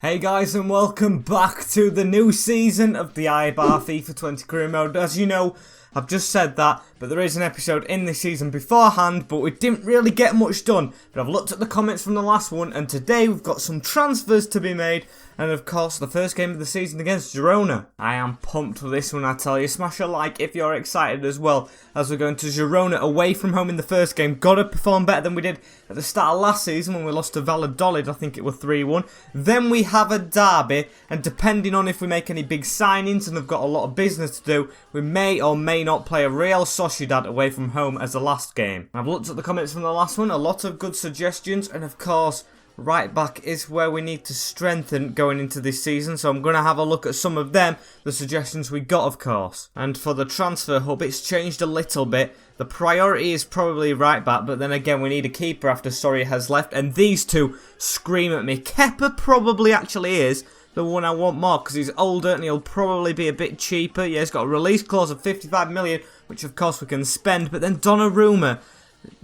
Hey guys, and welcome back to the new season of the Eibar FIFA 20 career mode. As you know, I've just said that, but there is an episode in this season beforehand, but we didn't really get much done. But I've looked at the comments from the last one, and today we've got some transfers to be made, and of course the first game of the season against Girona. I am pumped for this one, I tell you. Smash a like if you're excited as well, as we're going to Girona away from home in the first game. Gotta perform better than we did at the start of last season when we lost to Valladolid. I think it was 3-1. Then we have a derby, and depending on if we make any big signings and have got a lot of business to do, we may or may not play a Real Sociedad away from home as the last game. I've looked at the comments from the last one, a lot of good suggestions, and of course, right back is where we need to strengthen going into this season, so I'm going to have a look at some of them, the suggestions we got of course. And for the transfer hub, it's changed a little bit. The priority is probably right back, but then again we need a keeper after Soria has left, and these two scream at me. Kepa probably actually is the one I want more, because he's older and he'll probably be a bit cheaper. Yeah, he's got a release clause of 55 million, which of course we can spend, but then Donnarumma,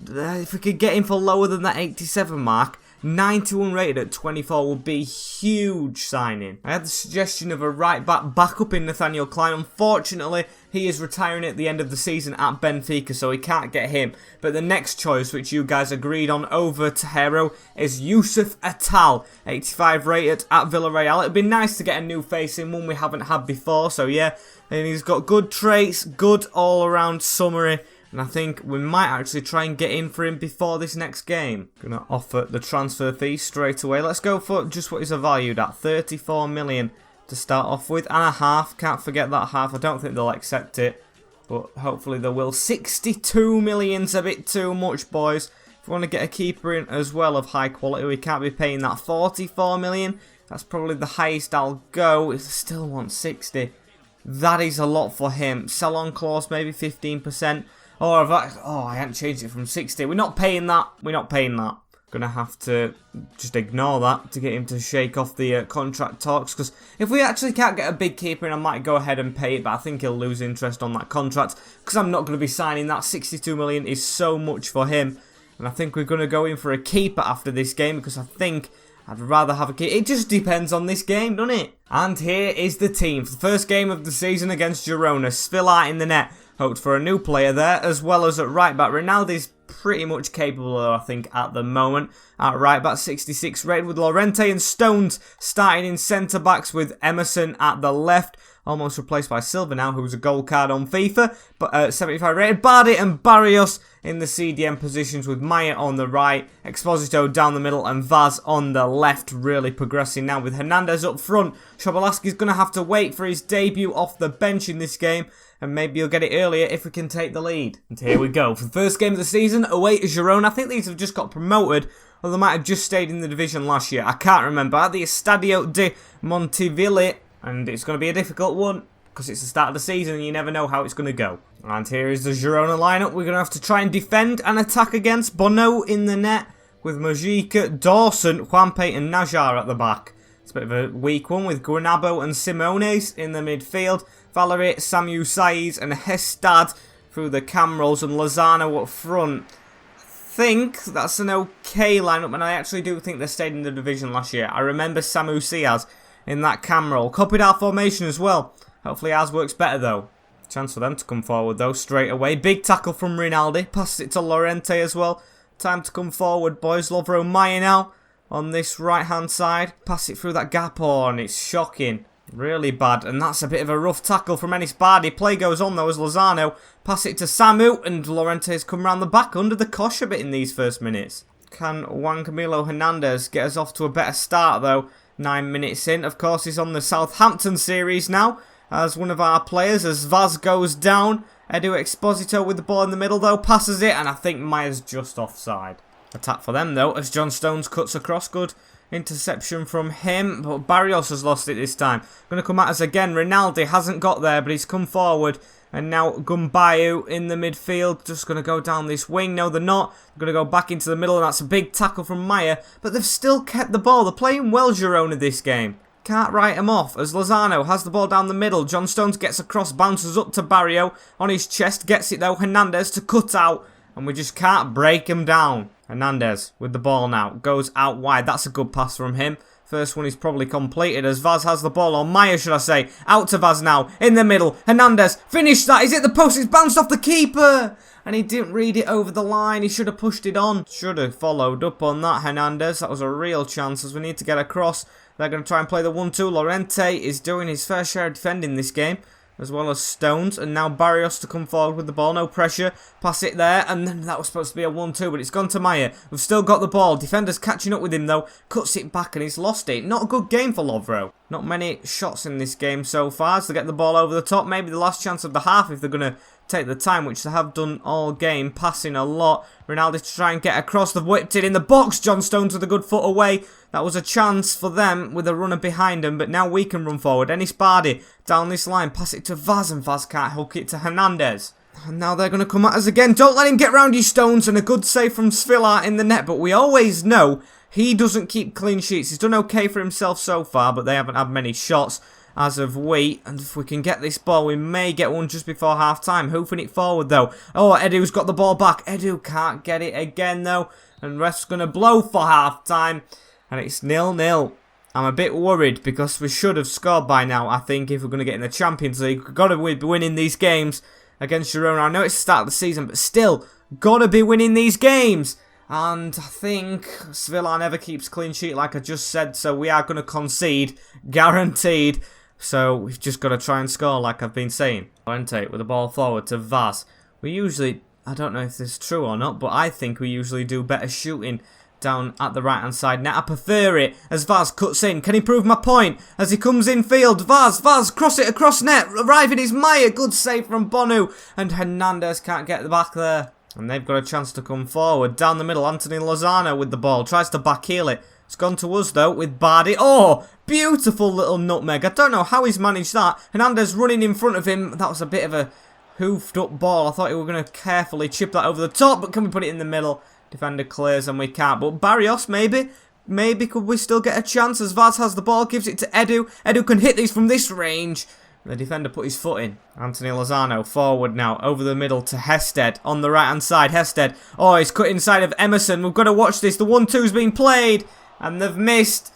if we could get him for lower than that 87 mark, 91 rated at 24 would be a huge signing. I had the suggestion of a right back backup in Nathaniel Klein. Unfortunately, he is retiring at the end of the season at Benfica, so we can't get him. But the next choice, which you guys agreed on over Tejero, is Yusuf Atal, 85 rated at Villarreal. It'd be nice to get a new face in, one we haven't had before, so yeah. And he's got good traits, good all-around summary. And I think we might actually try and get in for him before this next game. Gonna offer the transfer fee straight away. Let's go for just what he's valued at. 34 million to start off with. And a half. Can't forget that half. I don't think they'll accept it, but hopefully they will. 62 million's a bit too much, boys. If we want to get a keeper in as well of high quality, we can't be paying that 44 million. That's probably the highest I'll go. If I still want 60, that is a lot for him. Sell on clause, maybe 15%. Or I hadn't changed it from 60. We're not paying that. We're not paying that. Gonna have to just ignore that to get him to shake off the contract talks. Because if we actually can't get a big keeper in, I might go ahead and pay it. But I think he'll lose interest on that contract. Because I'm not going to be signing that. 62 million is so much for him. And I think we're going to go in for a keeper after this game. Because I think I'd rather have a keeper. It just depends on this game, doesn't it? And here is the team. For the first game of the season against Girona. Spiller in the net. Hoped for a new player there, as well as at right back. Ronaldo's pretty much capable, I think, at the moment. At right back, 66 rated with Llorente and Stones starting in centre backs with Emerson at the left. Almost replaced by Silva now, who's a gold card on FIFA. But 75 rated. Bardi and Barrios in the CDM positions with Maya on the right. Exposito down the middle and Vaz on the left. Really progressing now with Hernandez up front. Szoboszlai's going to have to wait for his debut off the bench in this game. And maybe you'll get it earlier if we can take the lead. And here we go. For the first game of the season, away to Girona. I think these have just got promoted, or they might have just stayed in the division last year. I can't remember. At the Estadio de Montevideo. And it's going to be a difficult one, because it's the start of the season and you never know how it's going to go. And here is the Girona lineup. We're going to have to try and defend and attack against. Bono in the net, with Mojica, Dawson, Juanpe and Najar at the back. It's a bit of a weak one with Guanabo and Simones in the midfield. Valerie, Samu Saiz and Hestad through the cam rolls and Lozano up front. I think that's an okay lineup, and I actually do think they stayed in the division last year. I remember Samu Saiz in that cam roll. Copied our formation as well. Hopefully ours works better though. Chance for them to come forward though straight away. Big tackle from Rinaldi. Passes it to Llorente as well. Time to come forward, boys. Lovro Maya now on this right hand side. Pass it through that gap on. It's shocking. Really bad, and that's a bit of a rough tackle from Enis Bardi. Play goes on though as Lozano pass it to Samu, and Llorente's come round the back under the cosh a bit in these first minutes. Can Juan Camilo Hernandez get us off to a better start though? 9 minutes in. Of course, he's on the Southampton series now as one of our players as Vaz goes down. Edu Exposito with the ball in the middle though, passes it, and I think Maya's just offside. Attack for them though as John Stones cuts across. Good interception from him, but Barrios has lost it this time. Going to come at us again. Rinaldi hasn't got there, but he's come forward. And now Gumbayu in the midfield. Just going to go down this wing. No, they're not. They're going to go back into the middle, and that's a big tackle from Maya. But they've still kept the ball. They're playing well, Girona, this game. Can't write him off as Lozano has the ball down the middle. John Stones gets across, bounces up to Barrio on his chest. Gets it though. Hernandez to cut out. And we just can't break him down. Hernandez with the ball now. Goes out wide. That's a good pass from him. First one is probably completed as Vaz has the ball, or Maya should I say. Out to Vaz now, in the middle. Hernandez, finish that. Is it the post? It's bounced off the keeper. And he didn't read it over the line. He should have pushed it on. Should have followed up on that, Hernandez. That was a real chance as we need to get across. They're going to try and play the 1-2. Lorente is doing his fair share of defending this game, as well as Stones. And now Barrios to come forward with the ball. No pressure. Pass it there. And then that was supposed to be a 1-2, but it's gone to Maya. We've still got the ball. Defender's catching up with him, though. Cuts it back and he's lost it. Not a good game for Lovro. Not many shots in this game so far. So they get the ball over the top. Maybe the last chance of the half if they're going to take the time, which they have done all game, passing a lot. Ronaldo to try and get across. They've whipped it in the box. John Stones with a good foot away. That was a chance for them with a runner behind them, but now we can run forward. Ennis Bardi down this line, pass it to Vaz, and Vaz can't hook it to Hernandez. And now they're going to come at us again. Don't let him get round you, Stones, and a good save from Svilar in the net, but we always know he doesn't keep clean sheets. He's done okay for himself so far, but they haven't had many shots as of late, and if we can get this ball, we may get one just before half-time. Hoofing it forward, though. Oh, Edu's got the ball back. Edu can't get it again, though, and ref's going to blow for half-time, and it's 0-0. I'm a bit worried because we should have scored by now, I think, if we're going to get in the Champions League. We've got to be winning these games against Girona. I know it's the start of the season, but still, got to be winning these games. And I think Svilar never keeps clean sheet like I just said, so we are going to concede, guaranteed. So we've just got to try and score like I've been saying. Lorente with the ball forward to Vaz. We usually, I don't know if this is true or not, but I think we usually do better shooting down at the right hand side net. I prefer it as Vaz cuts in. Can he prove my point? As he comes in field, Vaz, cross it across net. Arriving is Maya. Good save from Bonu. And Hernandez can't get the back there. And they've got a chance to come forward. Down the middle, Anthony Lozano with the ball. Tries to backheel it. It's gone to us, though, with Bardi. Oh, beautiful little nutmeg. I don't know how he's managed that. Hernandez running in front of him. That was a bit of a hoofed up ball. I thought we were going to carefully chip that over the top, but can we put it in the middle? Defender clears and we can't. But Barrios, maybe. Maybe could we still get a chance as Vaz has the ball. Gives it to Edu. Edu can hit these from this range. The defender put his foot in. Anthony Lozano forward now, over the middle to Hested on the right hand side. Hested, oh, he's cut inside of Emerson. We've got to watch this. The 1-2's been played and they've missed.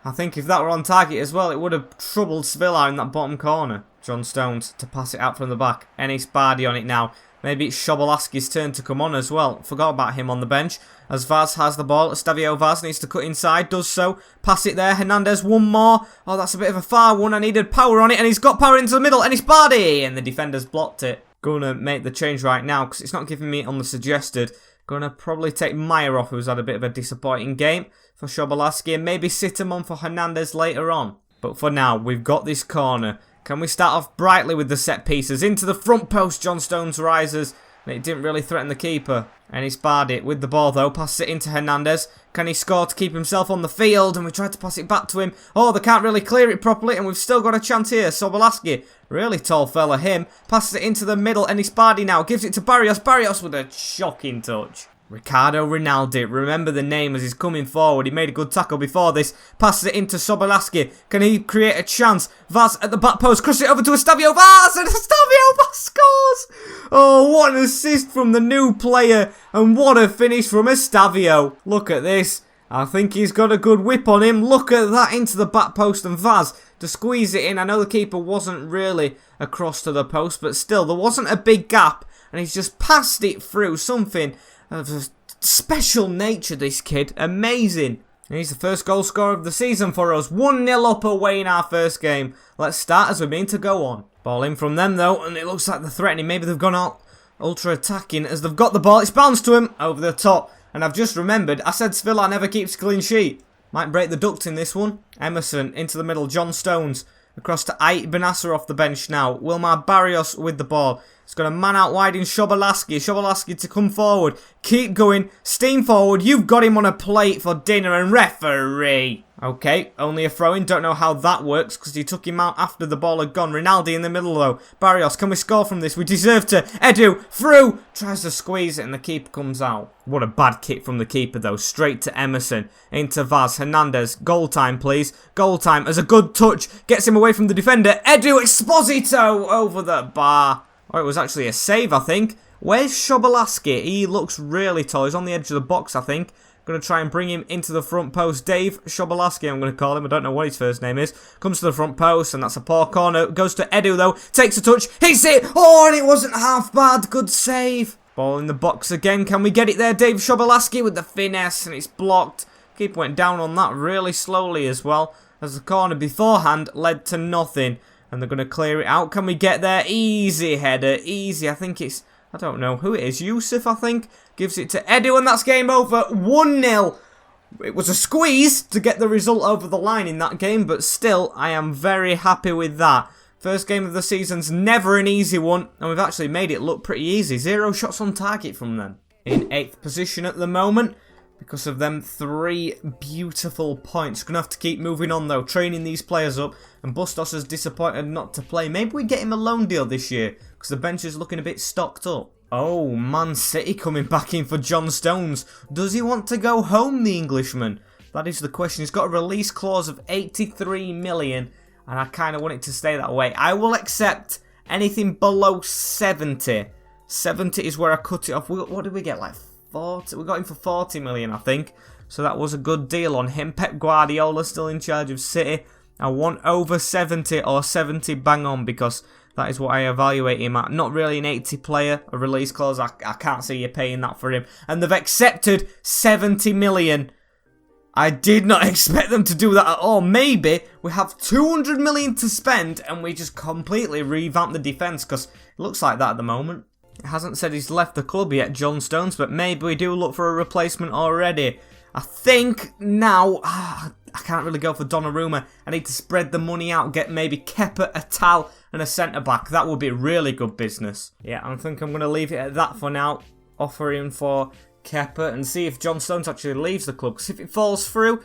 I think if that were on target as well, it would have troubled Svilar in that bottom corner. John Stones to pass it out from the back. Ennis Bardi on it now. Maybe it's Shobolaski's turn to come on as well. Forgot about him on the bench. As Vaz has the ball, Estavio Vaz needs to cut inside, does so. Pass it there, Hernandez, one more. Oh, that's a bit of a far one. I needed power on it, and he's got power into the middle, and it's Bardi! And the defender's blocked it. Gonna make the change right now, because it's not giving me on the suggested. Gonna probably take Meyer off, who's had a bit of a disappointing game for Shobolaski, and maybe sit him on for Hernandez later on. But for now, we've got this corner. Can we start off brightly with the set pieces? Into the front post, John Stones rises. And it didn't really threaten the keeper. And he's barred it with the ball though. Passes it into Hernandez. Can he score to keep himself on the field? And we tried to pass it back to him. Oh, they can't really clear it properly. And we've still got a chance here. Sobolaski, really tall fella him. Passes it into the middle. And it's Bardi now. Gives it to Barrios. Barrios with a shocking touch. Ricardo Rinaldi, remember the name as he's coming forward. He made a good tackle before this. Passes it into Sobolaski. Can he create a chance? Vaz at the back post. Crosses it over to Estavio Vaz. And Estavio Vaz scores. Oh, what an assist from the new player. And what a finish from Estavio. Look at this. I think he's got a good whip on him. Look at that into the back post. And Vaz to squeeze it in. I know the keeper wasn't really across to the post. But still, there wasn't a big gap. And he's just passed it through. Something of a special nature, this kid. Amazing. And he's the first goal scorer of the season for us. 1-0 up away in our first game. Let's start as we mean to go on. Ball in from them though, and it looks like they're threatening. Maybe they've gone out ultra attacking as they've got the ball. It's bounced to him over the top. And I've just remembered, I said Svilar never keeps a clean sheet. Might break the duct in this one. Emerson into the middle. John Stones across to Ait Benasser off the bench now. Wilmar Barrios with the ball. It's got a man out wide in Shobolaski. Shobolaski to come forward. Keep going. Steam forward. You've got him on a plate for dinner and referee. Okay, only a throw-in. Don't know how that works because he took him out after the ball had gone. Rinaldi in the middle though. Barrios, can we score from this? We deserve to. Edu, through. Tries to squeeze it and the keeper comes out. What a bad kick from the keeper though. Straight to Emerson. Into Vaz. Hernandez. Goal time please. Goal time as a good touch. Gets him away from the defender. Edu Exposito over the bar. Oh, it was actually a save, I think. Where's Shobolaski? He looks really tall. He's on the edge of the box, I think. Going to try and bring him into the front post. Dave Shobolaski, I'm going to call him. I don't know what his first name is. Comes to the front post, and that's a poor corner. Goes to Edu, though. Takes a touch. Hits it. Oh, and it wasn't half bad. Good save. Ball in the box again. Can we get it there? Dave Shobolaski with the finesse, and it's blocked. Keeper went down on that really slowly as well, as the corner beforehand led to nothing. And they're going to clear it out. Can we get there? Easy header. Easy. I think it's... I don't know who it is. Yusuf, I think. Gives it to Edu, and that's game over. 1-0. It was a squeeze to get the result over the line in that game, but still, I am very happy with that. First game of the season's never an easy one, and we've actually made it look pretty easy. 0 shots on target from them. In 8th position at the moment, because of them 3 beautiful points. Gonna have to keep moving on though, training these players up, and Bustos is disappointed not to play. Maybe we get him a loan deal this year, because the bench is looking a bit stocked up. Oh, Man City coming back in for John Stones. Does he want to go home, the Englishman? That is the question. He's got a release clause of 83 million, and I kind of want it to stay that way. I will accept anything below 70. 70 is where I cut it off. What did we get, like 40? We got him for 40 million, I think. So that was a good deal on him. Pep Guardiola still in charge of City. I want over 70 or 70 bang on, because that is what I evaluate him at. Not really an 80 player, a release clause. I can't see you paying that for him. And they've accepted 70 million. I did not expect them to do that at all. Maybe we have 200 million to spend and we just completely revamp the defence, because it looks like that at the moment. It hasn't said he's left the club yet, John Stones, but maybe we do look for a replacement already. I think now... I can't really go for Donnarumma. I need to spread the money out, get maybe Kepa, a Tal, and a centre-back. That would be really good business. Yeah, I think I'm going to leave it at that for now. Offer him for Kepa and see if John Stones actually leaves the club. Because if it falls through,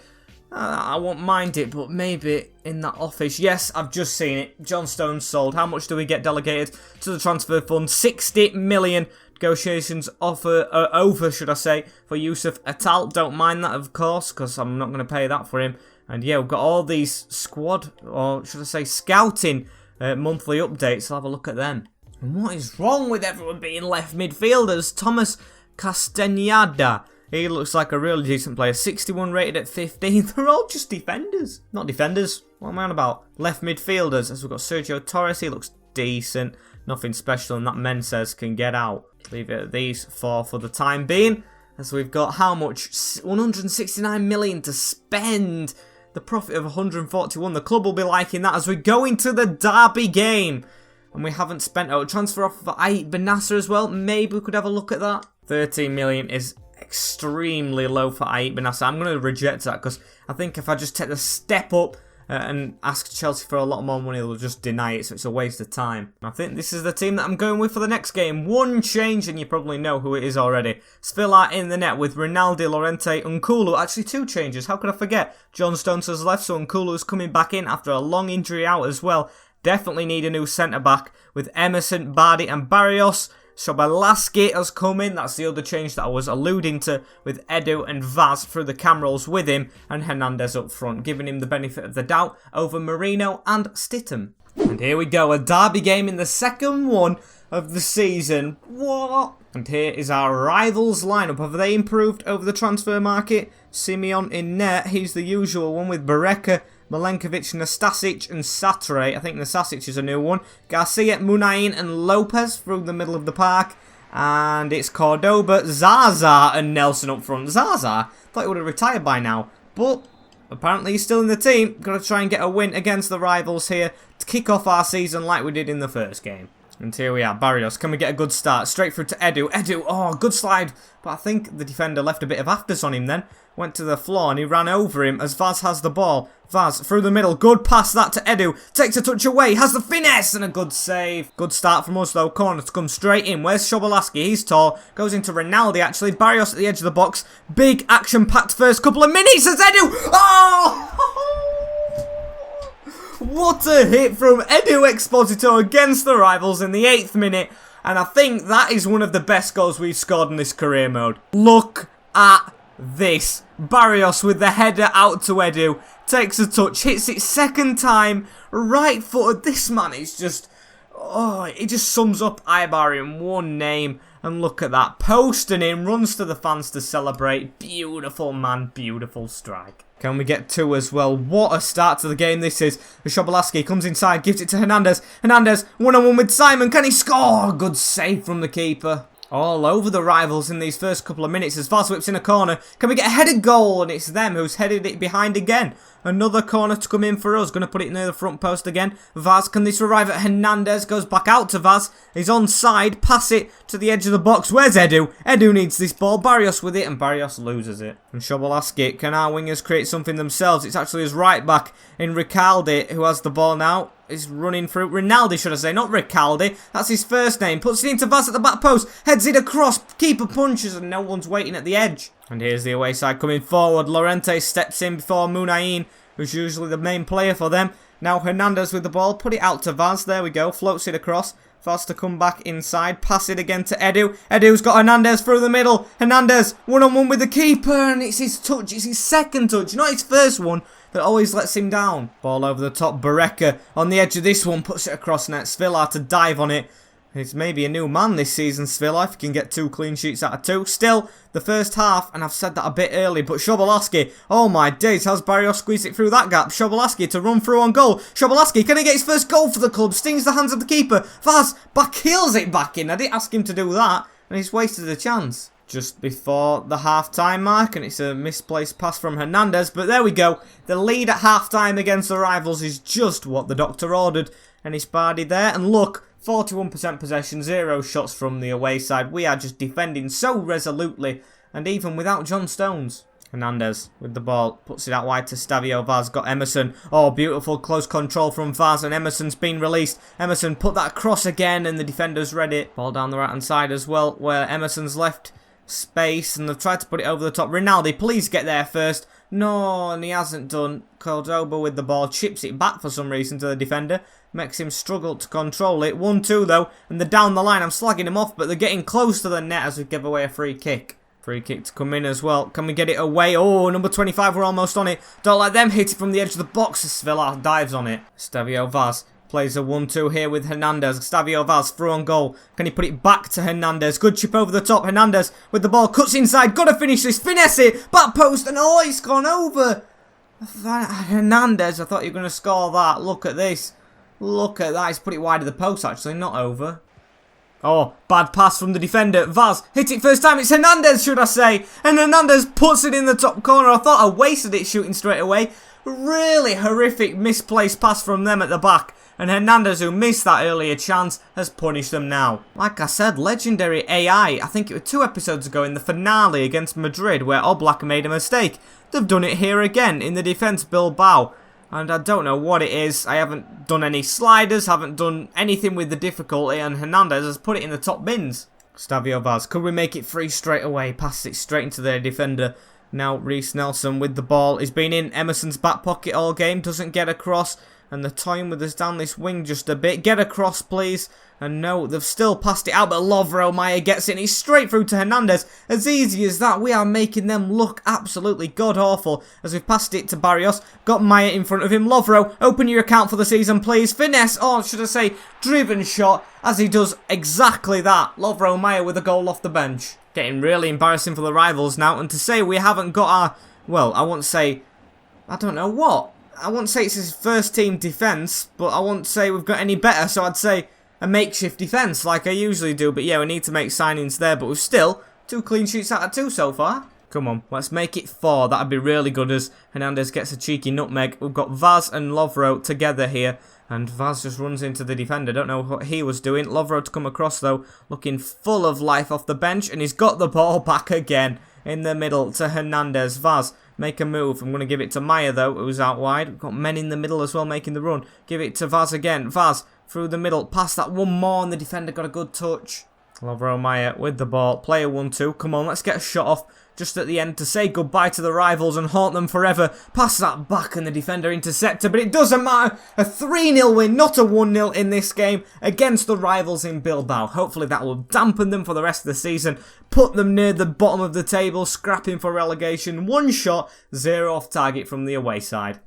I won't mind it, but maybe in that office. Yes, I've just seen it. John Stones sold. How much do we get delegated to the transfer fund? 60 million. Negotiations over, should I say, for Yusuf Atal. Don't mind that, of course, because I'm not going to pay that for him. And yeah, we've got all these squad, or should I say scouting, monthly updates. I'll have a look at them. And what is wrong with everyone being left midfielders? Thomas Castañeda. He looks like a really decent player. 61 rated at 15. They're all just defenders. Not defenders. What am I on about? Left midfielders. As we've got Sergio Torres. He looks decent. Nothing special, and that Menses can get out. Leave it at these 4 for the time being. As we've got how much? 169 million to spend. The profit of 141. The club will be liking that as we go into the derby game. And we haven't spent... Oh, transfer offer for Ait Benasser as well. Maybe we could have a look at that. 13 million is extremely low for Ait Benasser. I'm going to reject that, because I think if I just take the step up and ask Chelsea for a lot more money, they'll just deny it, so it's a waste of time. I think this is the team that I'm going with for the next game. One change, and you probably know who it is already. Spiller in the net with Rinaldi, Lorente, Nkulu. Actually, 2 changes. How could I forget? John Stones has left, so Nkulu's coming back in after a long injury out as well. Definitely need a new centre-back with Emerson, Bardi and Barrios. Shobolaski has come in. That's the other change that I was alluding to, with Edu and Vaz through the cam rolls with him, and Hernandez up front, giving him the benefit of the doubt over Marino and Stittem. And here we go, a derby game in the second one of the season. What? And here is our rivals lineup. Have they improved over the transfer market? Simeon in net. He's the usual one with Bareka, Milenkovic, Nastasic and Satre. I think Nastasic is a new one. Garcia, Munain and Lopez through the middle of the park. And it's Cordoba, Zaza and Nelson up front. Zaza? Thought he would have retired by now. But apparently he's still in the team. Got to try and get a win against the rivals here to kick off our season like we did in the first game. And here we are, Barrios. Can we get a good start? Straight through to Edu. Edu, oh, good slide. But I think the defender left a bit of afters on him then. Went to the floor and he ran over him as Vaz has the ball. Vaz through the middle. Good pass that to Edu. Takes a touch away. Has the finesse and a good save. Good start from us though. Corner to come straight in. Where's Shobolaski? He's tall. Goes into Rinaldi actually. Barrios at the edge of the box. Big action-packed first couple of minutes as Edu. Oh! What a hit from Edu Exposito against the rivals in the 8th minute. And I think that is one of the best goals we've scored in this career mode. Look at this. Barrios with the header out to Edu. Takes a touch. Hits it second time. Right footed. This man is just... Oh, it just sums up Eibar in one name. And look at that. Posting in, runs to the fans to celebrate. Beautiful, man. Beautiful strike. Can we get 2 as well? What a start to the game this is. Shobolaski comes inside, gives it to Hernandez. Hernandez, one-on-one with Simon. Can he score? Good save from the keeper. All over the rivals in these first couple of minutes as Vaz whips in a corner. Can we get a headed goal? And it's them who's headed it behind again. Another corner to come in for us. Going to put it near the front post again. Vaz, can this arrive at Hernandez? Goes back out to Vaz. He's onside. Pass it to the edge of the box. Where's Edu? Edu needs this ball. Barrios with it, and Barrios loses it. And Shobolaski, can our wingers create something themselves? It's actually his right back in Ricaldi who has the ball now. Is running through. Rinaldi, should I say, not Ricaldi. That's his first name. Puts it into Vaz at the back post. Heads it across. Keeper punches and no one's waiting at the edge. And here's the away side coming forward. Lorente steps in before Munain, who's usually the main player for them. Now Hernandez with the ball. Put it out to Vaz. There we go. Floats it across. Vaz to come back inside. Pass it again to Edu. Edu's got Hernandez through the middle. Hernandez one-on-one with the keeper. And it's his touch. It's his second touch. Not his first one. That always lets him down. Ball over the top. Barreca on the edge of this one. Puts it across net. Svilar to dive on it. He's maybe a new man this season, Svilar, if he can get 2 clean sheets out of 2. Still, the first half, and I've said that a bit early, but Shobolaski, oh my days, how's Barrios squeezed it through that gap? Shobolaski to run through on goal. Shobolaski, can he get his first goal for the club? Stings the hands of the keeper. Vaz heels it back in. I didn't ask him to do that, and he's wasted a chance. Just before the half-time mark, and it's a misplaced pass from Hernandez, but there we go. The lead at half-time against the rivals is just what the doctor ordered, and he's bardied there, and look, 41% possession, 0 shots from the away side. We are just defending so resolutely, and even without John Stones. Hernandez with the ball, puts it out wide to Stavio Vaz, got Emerson. Oh, beautiful close control from Vaz, and Emerson's been released. Emerson put that across again, and the defenders read it. Ball down the right-hand side as well, where Emerson's left space, and they've tried to put it over the top. Rinaldi, please get there first. No, and he hasn't done. Cordoba with the ball, chips it back for some reason to the defender. Makes him struggle to control it. 1-2 though, and they're down the line. I'm slagging him off, but they're getting close to the net as we give away a free kick. Free kick to come in as well. Can we get it away? Oh, number 25, we're almost on it. Don't let them hit it from the edge of the box. Svilar dives on it. Stavio Vaz plays a 1-2 here with Hernandez. Stavio Vaz through on goal. Can he put it back to Hernandez? Good chip over the top. Hernandez with the ball. Cuts inside. Got to finish this. Finesse it. Back post. And oh, it's gone over. Hernandez, I thought you were going to score that. Look at this. Look at that. He's put it wide of the post actually. Not over. Oh, bad pass from the defender. Vaz hit it first time. It's Hernandez, should I say. And Hernandez puts it in the top corner. I thought I wasted it shooting straight away. Really horrific misplaced pass from them at the back. And Hernandez, who missed that earlier chance, has punished them now. Like I said, legendary AI. I think it was 2 episodes ago in the finale against Madrid where Oblak made a mistake. They've done it here again in the defence Bilbao. And I don't know what it is. I haven't done any sliders, haven't done anything with the difficulty, and Hernandez has put it in the top bins. Stavio Vaz, could we make it free straight away? Passes it straight into their defender. Now Reece Nelson with the ball. He's been in Emerson's back pocket all game, doesn't get across. And they're toying with us down this wing just a bit. Get across, please. And no, they've still passed it out, but Lovro Meyer gets it. And he's straight through to Hernandez. As easy as that, we are making them look absolutely god-awful. As we've passed it to Barrios. Got Meyer in front of him. Lovro, open your account for the season, please. Finesse, or should I say, driven shot. As he does exactly that. Lovro Meyer with a goal off the bench. Getting really embarrassing for the rivals now. And to say we haven't got our, well, I won't say, I don't know what. I won't say it's his first team defence, but I won't say we've got any better, so I'd say a makeshift defence like I usually do. But yeah, we need to make signings there, but we've still 2 clean sheets out of 2 so far. Come on, let's make it 4. That'd be really good as Hernandez gets a cheeky nutmeg. We've got Vaz and Lovro together here, and Vaz just runs into the defender. Don't know what he was doing. Lovro to come across though, looking full of life off the bench, and he's got the ball back again in the middle to Hernandez. Vaz, make a move. I'm going to give it to Meyer though, who's out wide. We've got men in the middle as well making the run. Give it to Vaz again. Vaz through the middle. Pass that one more and the defender got a good touch. Lovro Meyer with the ball. Player 1-2. Come on, let's get a shot off just at the end to say goodbye to the rivals and haunt them forever. Pass that back and the defender intercepted, but it doesn't matter. A 3-0 win, not a 1-0 in this game against the rivals in Bilbao. Hopefully that will dampen them for the rest of the season, put them near the bottom of the table, scrapping for relegation. 1 shot, 0 off target from the away side.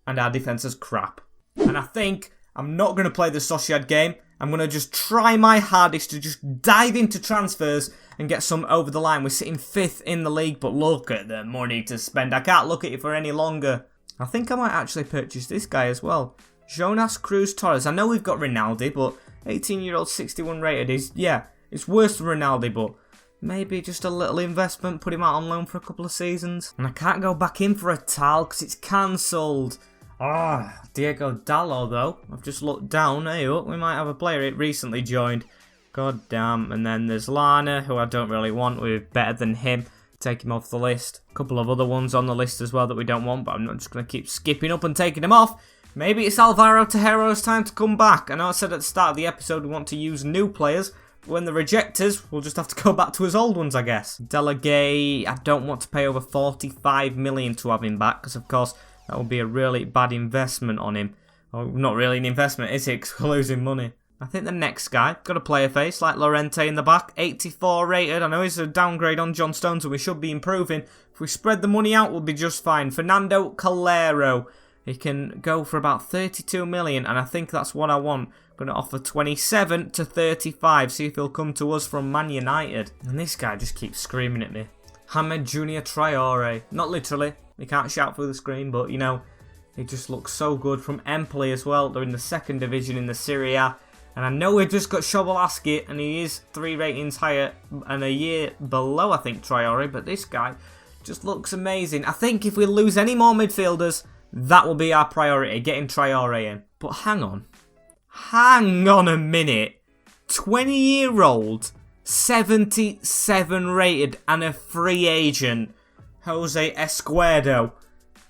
And our defence is crap. And I think I'm not going to play the Sociedad game I'm going to just try my hardest to just dive into transfers and get some over the line. We're sitting 5th in the league, but look at the money to spend. I can't look at it for any longer. I think I might actually purchase this guy as well. Jonas Cruz Torres. I know we've got Ronaldo, but 18-year-old 61 rated is, yeah, it's worse than Ronaldo, but maybe just a little investment, put him out on loan for a couple of seasons. And I can't go back in for a Tal because it's cancelled. Diego Dallo though. I've just looked down. Hey, look, we might have a player it recently joined. God damn. And then there's Lana, who I don't really want. We're better than him. Take him off the list. A couple of other ones on the list as well that we don't want, but I'm not just going to keep skipping up and taking them off. Maybe it's Alvaro Tejero's time to come back. I know I said at the start of the episode we want to use new players. But when the rejectors, we'll just have to go back to his old ones, I guess. Delegay, I don't want to pay over 45 million to have him back, because of course that would be a really bad investment on him. Well, not really an investment, is it? Because we're losing money. I think the next guy, got a player face, like Lorente in the back, 84 rated. I know he's a downgrade on John Stones, so we should be improving. If we spread the money out, we'll be just fine. Fernando Calero, he can go for about 32 million, and I think that's what I want. I'm going to offer 27 to 35, see if he'll come to us from Man United. And this guy just keeps screaming at me. Hamed Junior Traore, not literally. He can't shout through the screen, but, you know, he just looks so good. From Empoli as well. They're in the 2nd division in the Serie A. And I know we've just got Shobolaski, and he is 3 ratings higher and a year below, I think, Traore. But this guy just looks amazing. I think if we lose any more midfielders, that will be our priority, getting Traore in. But hang on. Hang on a minute. 20-year-old, 77 rated, and a free agent. Jose Escuero.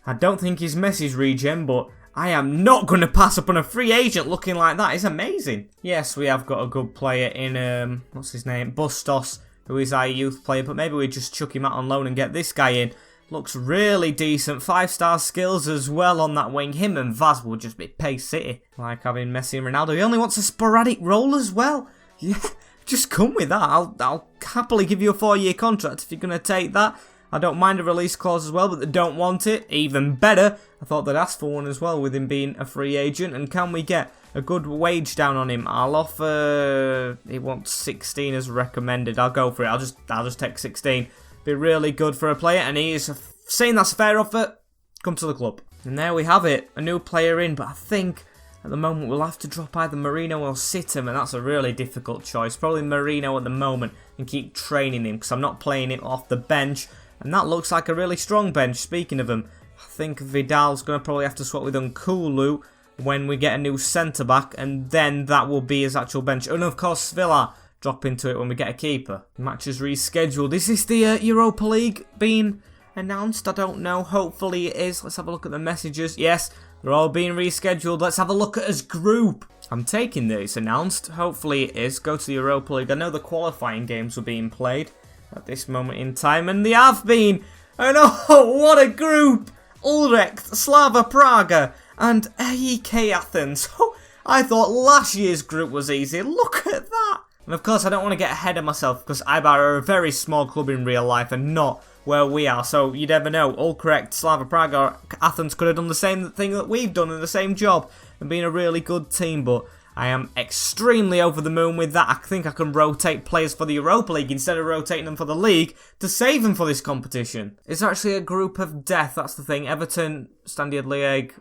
I don't think he's Messi's regen, but I am not going to pass up on a free agent looking like that. It's amazing. Yes, we have got a good player in, what's his name? Bustos, who is our youth player, but maybe we just chuck him out on loan and get this guy in. Looks really decent. 5-star skills as well on that wing. Him and Vaz will just be pace city. Like having Messi and Ronaldo. He only wants a sporadic role as well. Yeah, just come with that. I'll happily give you a 4-year contract if you're going to take that. I don't mind a release clause as well, but they don't want it. Even better. I thought they'd ask for one as well with him being a free agent. And can we get a good wage down on him? I'll offer... He wants 16 as recommended. I'll go for it. I'll just take 16. Be really good for a player. And he is saying that's a fair offer. Come to the club. And there we have it. A new player in. But I think at the moment we'll have to drop either Marino or Situm. And that's a really difficult choice. Probably Marino at the moment. And keep training him. Because I'm not playing him off the bench. And that looks like a really strong bench. Speaking of him, I think Vidal's going to probably have to swap with Nkulu when we get a new centre-back. And then that will be his actual bench. And of course, Villa drop into it when we get a keeper. Match is rescheduled. Is this the Europa League being announced? I don't know. Hopefully it is. Let's have a look at the messages. Yes, they're all being rescheduled. Let's have a look at his group. I'm taking that it's announced. Hopefully it is. Go to the Europa League. I know the qualifying games were being played at this moment in time, and they have been. And oh, what a group! Ulrecht, Slava Praga, and AEK Athens. Oh, I thought last year's group was easy. Look at that! And of course, I don't want to get ahead of myself because Eibar are a very small club in real life and not where we are. So you never know. Ulrecht, Slava Praga, or Athens could have done the same thing that we've done in the same job and been a really good team, but I am extremely over the moon with that. I think I can rotate players for the Europa League instead of rotating them for the league to save them for this competition. It's actually a group of death, that's the thing. Everton, Standard Liège,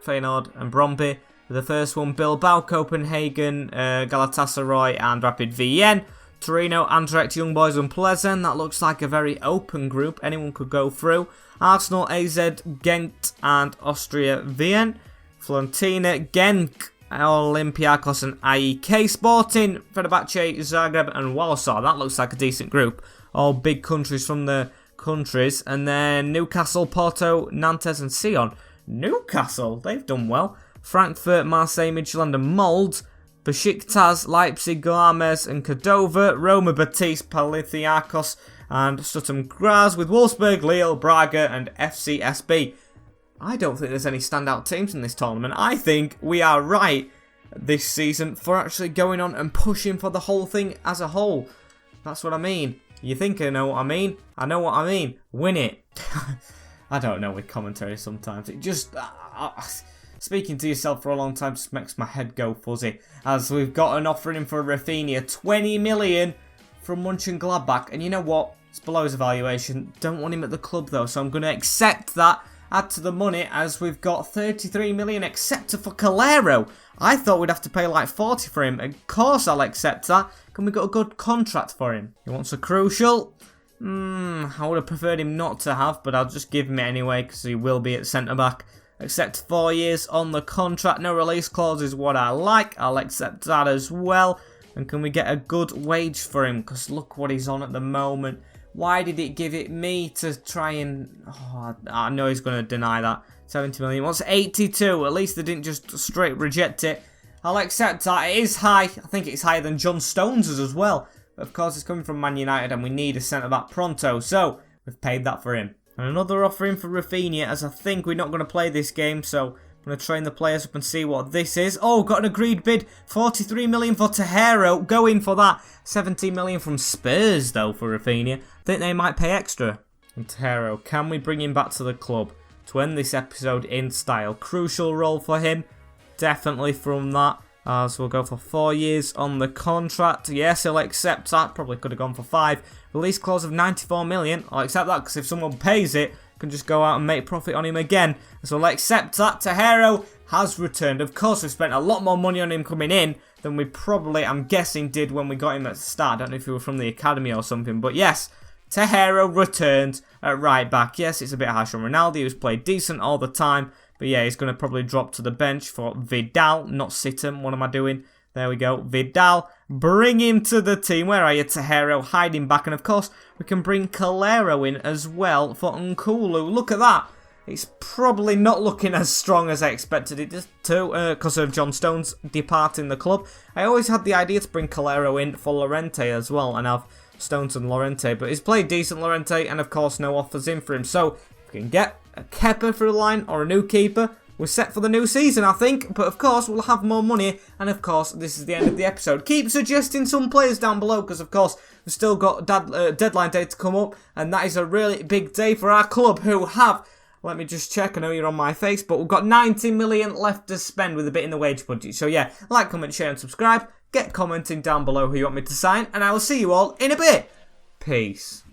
Feyenoord and Brøndby. The first one, Bilbao, Copenhagen, Galatasaray and Rapid Vienna. Torino, Anderlecht, Young Boys and Pleasant. That looks like a very open group. Anyone could go through. Arsenal, AZ, Gent and Austria Vienna. Fiorentina, Genk, Olympiacos and AEK Sporting, Fenerbahce, Zagreb and Warsaw. That looks like a decent group. All big countries from the countries. And then Newcastle, Porto, Nantes and Sion. Newcastle, they've done well. Frankfurt, Marseille, Midtjylland and Molde. Besiktas, Leipzig, Glames and Cordova. Roma, Betis, Panathinaikos and Sturm Graz with Wolfsburg, Lille, Braga and FCSB. I don't think there's any standout teams in this tournament. I think we are right this season for actually going on and pushing for the whole thing as a whole. That's what I mean. You think I know what I mean? I know what I mean. Win it. I don't know with commentary sometimes. It just... speaking to yourself for a long time just makes my head go fuzzy. As we've got an offer in for Rafinha, 20 million from Mönchengladbach. And you know what? It's below his evaluation. Don't want him at the club though, so I'm going to accept that. Add to the money as we've got 33 million accepted for Calero. I thought we'd have to pay like 40 for him. Of course I'll accept that. Can we get a good contract for him? He wants a crucial. I would have preferred him not to have, but I'll just give him it anyway because he will be at centre-back. Accept 4 years on the contract. No release clause is what I like. I'll accept that as well. And can we get a good wage for him? Because look what he's on at the moment. Why did it give it me to try and... Oh, I know he's going to deny that. 70 million. What's 82? At least they didn't just straight reject it. I'll accept that. It is high. I think it's higher than John Stones' as well. But of course, it's coming from Man United and we need a centre-back pronto. So, we've paid that for him. And another offer in for Rafinha, as I think we're not going to play this game. So, I'm going to train the players up and see what this is. Oh, got an agreed bid. 43 million for Tejero. Go in for that. 17 million from Spurs, though, for Rafinha. I think they might pay extra. And Tejero, can we bring him back to the club to end this episode in style? Crucial role for him. Definitely from that. So we'll go for 4 years on the contract. Yes, he'll accept that. Probably could have gone for 5. Release clause of 94 million. I'll accept that because if someone pays it, I can just go out and make profit on him again. So I'll accept that. Tejero has returned. Of course, we've spent a lot more money on him coming in than we probably, I'm guessing, did when we got him at the start. I don't know if he was from the academy or something. But yes, Tejero returned at right back. Yes, it's a bit harsh on Ronaldo, who's played decent all the time. But yeah, he's going to probably drop to the bench for Vidal, not Sitten. What am I doing? There we go. Vidal. Bring him to the team. Where are you, Tejero? Hiding back. And of course, we can bring Calero in as well for Nkulu. Look at that. It's probably not looking as strong as I expected it to because of John Stones departing the club. I always had the idea to bring Calero in for Llorente as well and have Stones and Llorente. But he's played decent, Llorente, and of course no offers in for him. So we can get a Kepa for the line or a new keeper. We're set for the new season, I think. But of course, we'll have more money. And of course, this is the end of the episode. Keep suggesting some players down below because of course, we've still got deadline day to come up. And that is a really big day for our club who have... Let me just check. I know you're on my face, but we've got 90 million left to spend with a bit in the wage budget. So yeah, like, comment, share and subscribe. Get commenting down below who you want me to sign. And I will see you all in a bit. Peace.